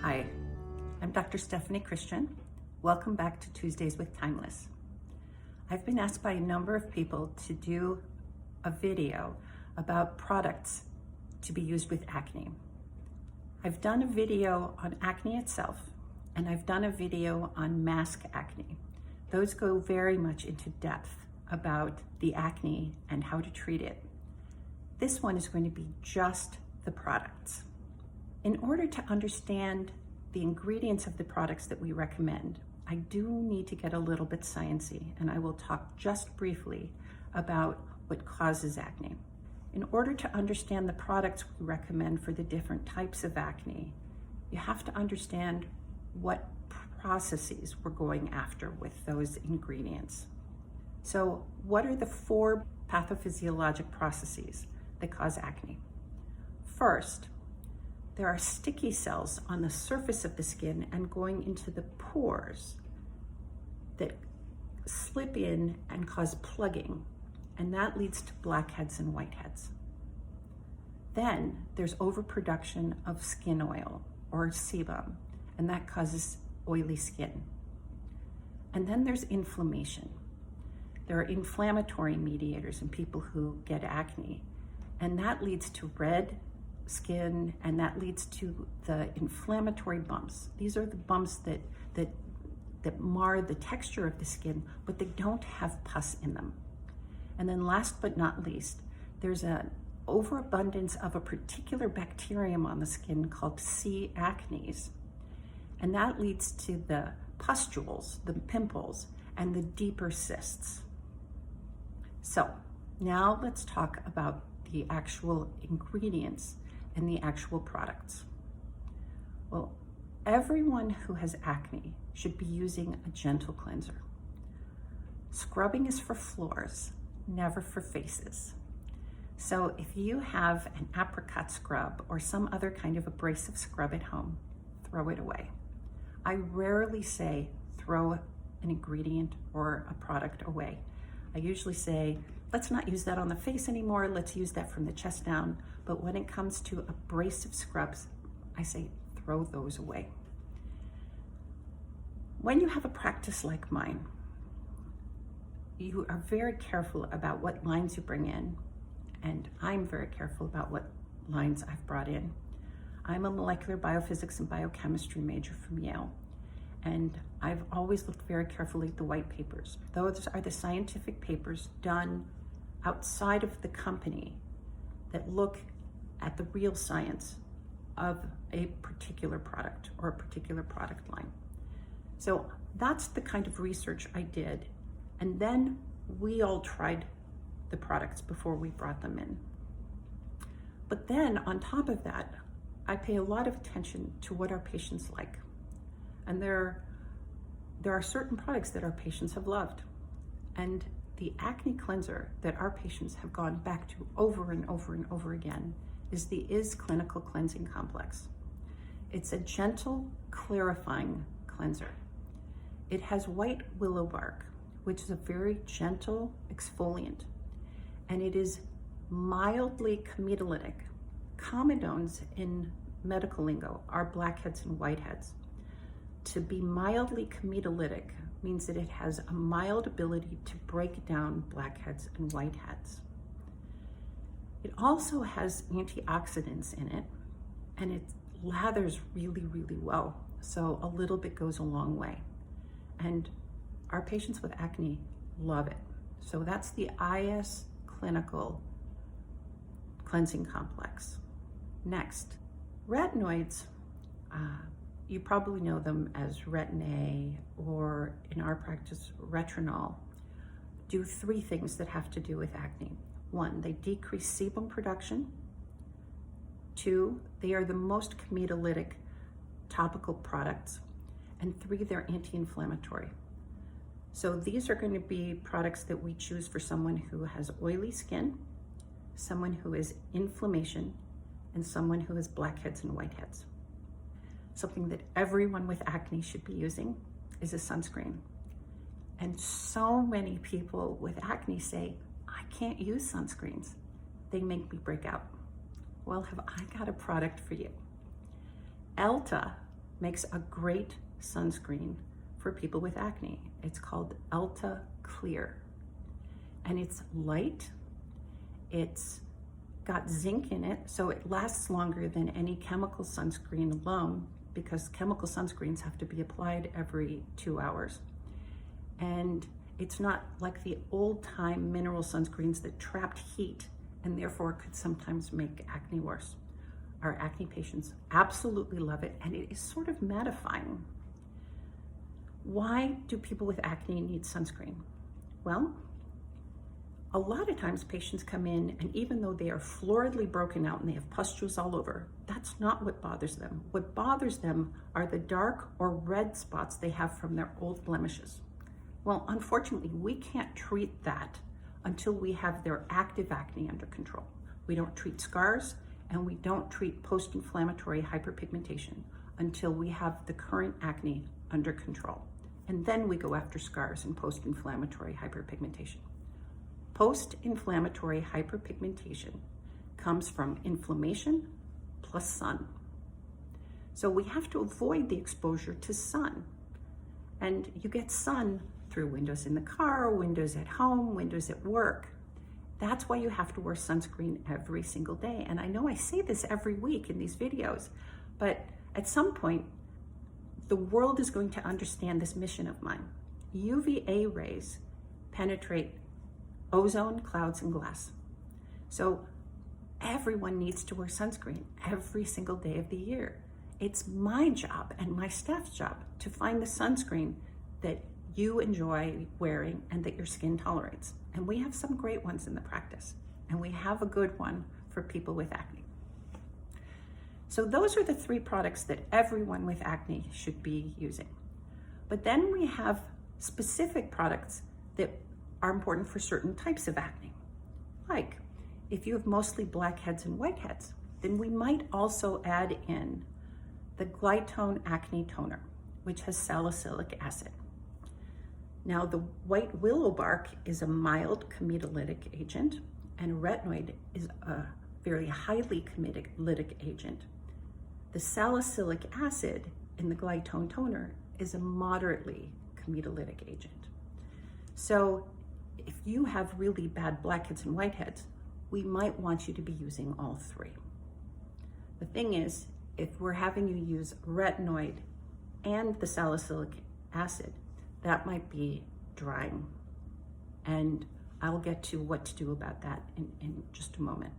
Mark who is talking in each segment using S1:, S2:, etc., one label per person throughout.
S1: Hi, I'm Dr. Stefanie Christian. Welcome back to Tuesdays with Timeless. I've been asked by a number of people to do a video about products to be used with acne. I've done a video on acne itself, and I've done a video on mask acne. Those go very much into depth about the acne and how to treat it. This one is going to be just the products. In order to understand the ingredients of the products that we recommend, I do need to get a little bit sciencey, and I will talk just briefly about what causes acne. In order to understand the products we recommend for the different types of acne, you have to understand what processes we're going after with those ingredients. So, what are the 4 pathophysiologic processes that cause acne? First, there are sticky cells on the surface of the skin and going into the pores that slip in and cause plugging, and that leads to blackheads and whiteheads. Then there's overproduction of skin oil or sebum, and that causes oily skin. And then there's inflammation. There are inflammatory mediators in people who get acne, and that leads to red skin, and that leads to the inflammatory bumps. These are the bumps that mar the texture of the skin, but they don't have pus in them. And then last but not least, there's an overabundance of a particular bacterium on the skin called C. acnes, and that leads to the pustules, the pimples, and the deeper cysts. So now let's talk about the actual ingredients and the actual products. Well, everyone who has acne should be using a gentle cleanser. Scrubbing is for floors, never for faces. So if you have an apricot scrub or some other kind of abrasive scrub at home, throw it away. I rarely say throw an ingredient or a product away. I usually say, let's not use that on the face anymore, let's use that from the chest down. But when it comes to abrasive scrubs, I say throw those away. When you have a practice like mine, you are very careful about what lines you bring in, and I'm very careful about what lines I've brought in. I'm a molecular biophysics and biochemistry major from Yale, and I've always looked very carefully at the white papers. Those are the scientific papers done outside of the company that look at the real science of a particular product or a particular product line. So that's the kind of research I did. And then we all tried the products before we brought them in. But then on top of that, I pay a lot of attention to what our patients like. And there are certain products that our patients have loved. And the acne cleanser that our patients have gone back to over and over and over again is the IS Clinical Cleansing Complex. It's a gentle, clarifying cleanser. It has white willow bark, which is a very gentle exfoliant, and it is mildly comedolytic. Comedones in medical lingo are blackheads and whiteheads. To be mildly comedolytic means that it has a mild ability to break down blackheads and whiteheads. It also has antioxidants in it, and it lathers really, really well. So a little bit goes a long way. And our patients with acne love it. So that's the IS Clinical Cleansing Complex. Next, retinoids. You probably know them as Retin-A, or in our practice, Retrinol, do 3 things that have to do with acne. 1, they decrease sebum production. 2, they are the most comedolytic topical products. And 3, they're anti-inflammatory. So these are going to be products that we choose for someone who has oily skin, someone who has inflammation, and someone who has blackheads and whiteheads. Something that everyone with acne should be using is a sunscreen. And so many people with acne say, I can't use sunscreens. They make me break out. Well, have I got a product for you. Elta makes a great sunscreen for people with acne. It's called Ulta Clear. And it's light, it's got zinc in it, so it lasts longer than any chemical sunscreen alone, because chemical sunscreens have to be applied every 2 hours. And it's not like the old-time mineral sunscreens that trapped heat and therefore could sometimes make acne worse. Our acne patients absolutely love it, and it is sort of mattifying. Why do people with acne need sunscreen? Well, a lot of times patients come in, and even though they are floridly broken out and they have pustules all over, that's not what bothers them. What bothers them are the dark or red spots they have from their old blemishes. Well, unfortunately, we can't treat that until we have their active acne under control. We don't treat scars, and we don't treat post-inflammatory hyperpigmentation until we have the current acne under control. And then we go after scars and post-inflammatory hyperpigmentation. Post-inflammatory hyperpigmentation comes from inflammation plus sun. So we have to avoid the exposure to sun. And you get sun through windows in the car, windows at home, windows at work. That's why you have to wear sunscreen every single day. And I know I say this every week in these videos, but at some point, the world is going to understand this mission of mine. UVA rays penetrate ozone, clouds, and glass. So everyone needs to wear sunscreen every single day of the year. It's my job and my staff's job to find the sunscreen that you enjoy wearing and that your skin tolerates. And we have some great ones in the practice, and we have a good one for people with acne. So those are the 3 products that everyone with acne should be using. But then we have specific products that are important for certain types of acne. Like if you have mostly blackheads and whiteheads, then we might also add in the Glytone Acne Toner, which has salicylic acid. Now, the white willow bark is a mild comedolatic agent, and retinoid is a very highly comedolatic agent. The salicylic acid in the Glytone Toner is a moderately comedolatic agent. So if you have really bad blackheads and whiteheads, we might want you to be using all 3. The thing is, if we're having you use retinoid and the salicylic acid, that might be drying. And I'll get to what to do about that in just a moment.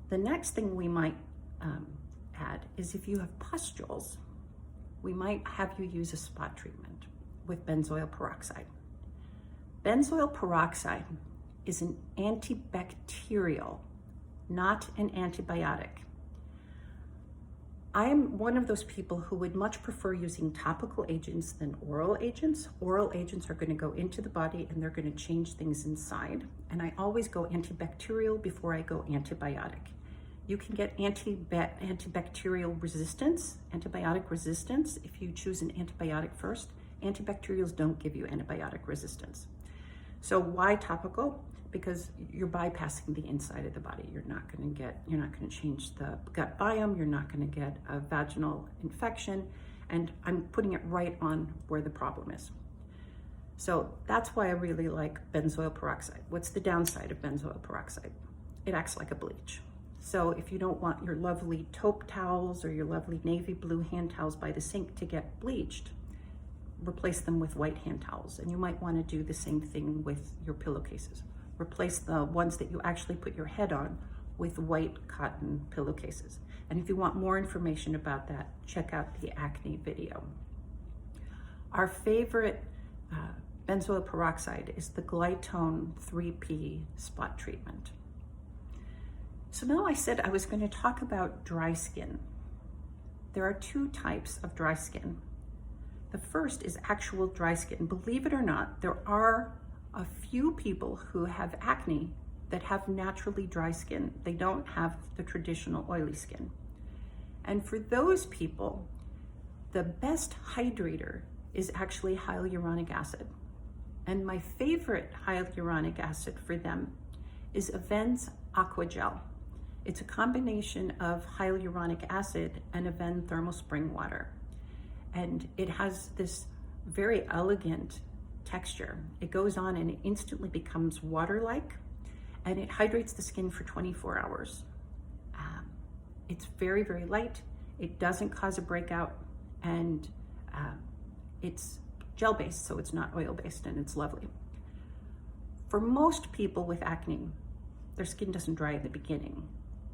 S1: The next thing we might add is if you have pustules, we might have you use a spot treatment with benzoyl peroxide. Benzoyl peroxide is an antibacterial, not an antibiotic. I am one of those people who would much prefer using topical agents than oral agents. Oral agents are going to go into the body and they're going to change things inside. And I always go antibacterial before I go antibiotic. You can get antibacterial resistance, antibiotic resistance, if you choose an antibiotic first. Antibacterials don't give you antibiotic resistance. So why topical? Because you're bypassing the inside of the body. You're not going to change the gut biome. You're not going to get a vaginal infection. And I'm putting it right on where the problem is. So that's why I really like benzoyl peroxide. What's the downside of benzoyl peroxide? It acts like a bleach. So if you don't want your lovely taupe towels or your lovely navy blue hand towels by the sink to get bleached, replace them with white hand towels. And you might want to do the same thing with your pillowcases. Replace the ones that you actually put your head on with white cotton pillowcases. And if you want more information about that, check out the acne video. Our favorite benzoyl peroxide is the Glytone 3P spot treatment. So now I said I was going to talk about dry skin. There are 2 types of dry skin. The first is actual dry skin. Believe it or not, there are a few people who have acne that have naturally dry skin. They don't have the traditional oily skin. And for those people, the best hydrator is actually hyaluronic acid. And my favorite hyaluronic acid for them is Avens Aqua Gel. It's a combination of hyaluronic acid and Aven thermal spring water. And it has this very elegant texture. It goes on and it instantly becomes water-like, and it hydrates the skin for 24 hours. It's very, very light. It doesn't cause a breakout, and it's gel-based, so it's not oil-based, and it's lovely. For most people with acne, their skin doesn't dry at the beginning.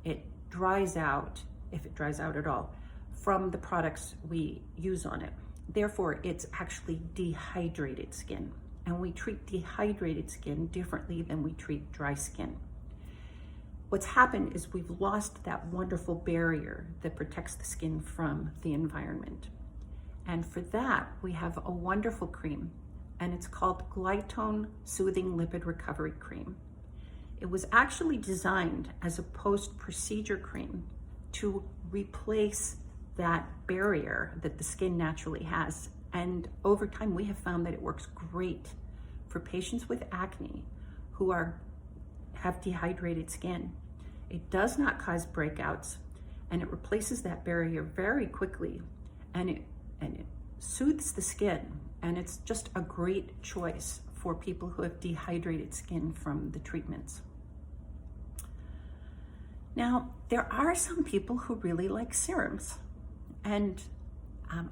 S1: It dries out, if it dries out at all, from the products we use on it. Therefore, it's actually dehydrated skin, and we treat dehydrated skin differently than we treat dry skin. What's happened is we've lost that wonderful barrier that protects the skin from the environment. And for that, we have a wonderful cream, and it's called Glytone Soothing Lipid Recovery Cream. It was actually designed as a post-procedure cream to replace that barrier that the skin naturally has. And over time, we have found that it works great for patients with acne who have dehydrated skin. It does not cause breakouts, and it replaces that barrier very quickly, and it soothes the skin, and it's just a great choice for people who have dehydrated skin from the treatments. Now, there are some people who really like serums, and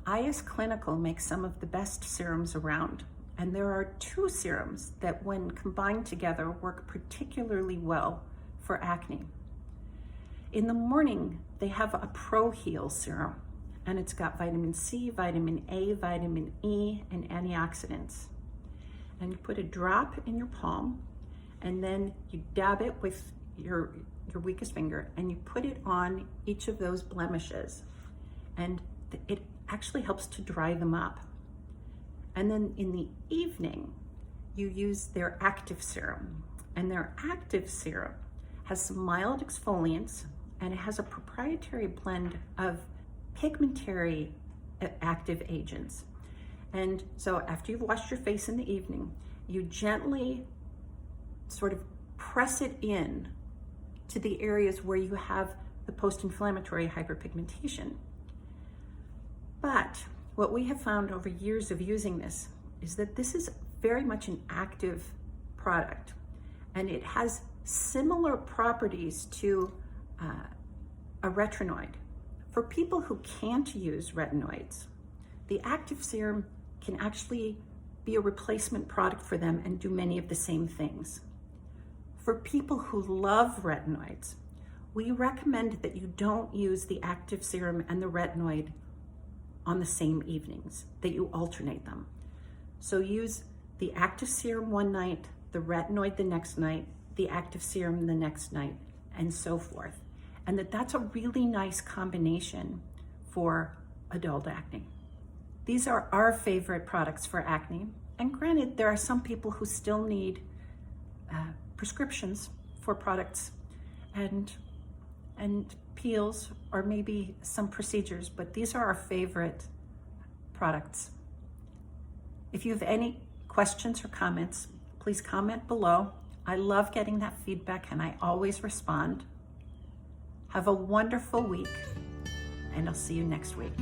S1: IS Clinical makes some of the best serums around. And there are two serums that, when combined together, work particularly well for acne. In the morning, they have a Pro Heal serum, and it's got vitamin C, vitamin A, vitamin E, and antioxidants. And you put a drop in your palm, and then you dab it with your weakest finger, and you put it on each of those blemishes, and it actually helps to dry them up. And then in the evening, you use their active serum. And their active serum has some mild exfoliants, and it has a proprietary blend of pigmentary active agents. And so after you've washed your face in the evening, you gently sort of press it in to the areas where you have the post-inflammatory hyperpigmentation. But what we have found over years of using this is that this is very much an active product, and it has similar properties to a retinoid. For people who can't use retinoids, the active serum can actually be a replacement product for them and do many of the same things. For people who love retinoids, we recommend that you don't use the active serum and the retinoid on the same evenings, that you alternate them. So use the active serum one night, the retinoid the next night, the active serum the next night, and so forth. And that's a really nice combination for adult acne. These are our favorite products for acne. And granted, there are some people who still need prescriptions for products and peels, or maybe some procedures, but these are our favorite products. If you have any questions or comments, please comment below. I love getting that feedback, and I always respond. Have a wonderful week, and I'll see you next week.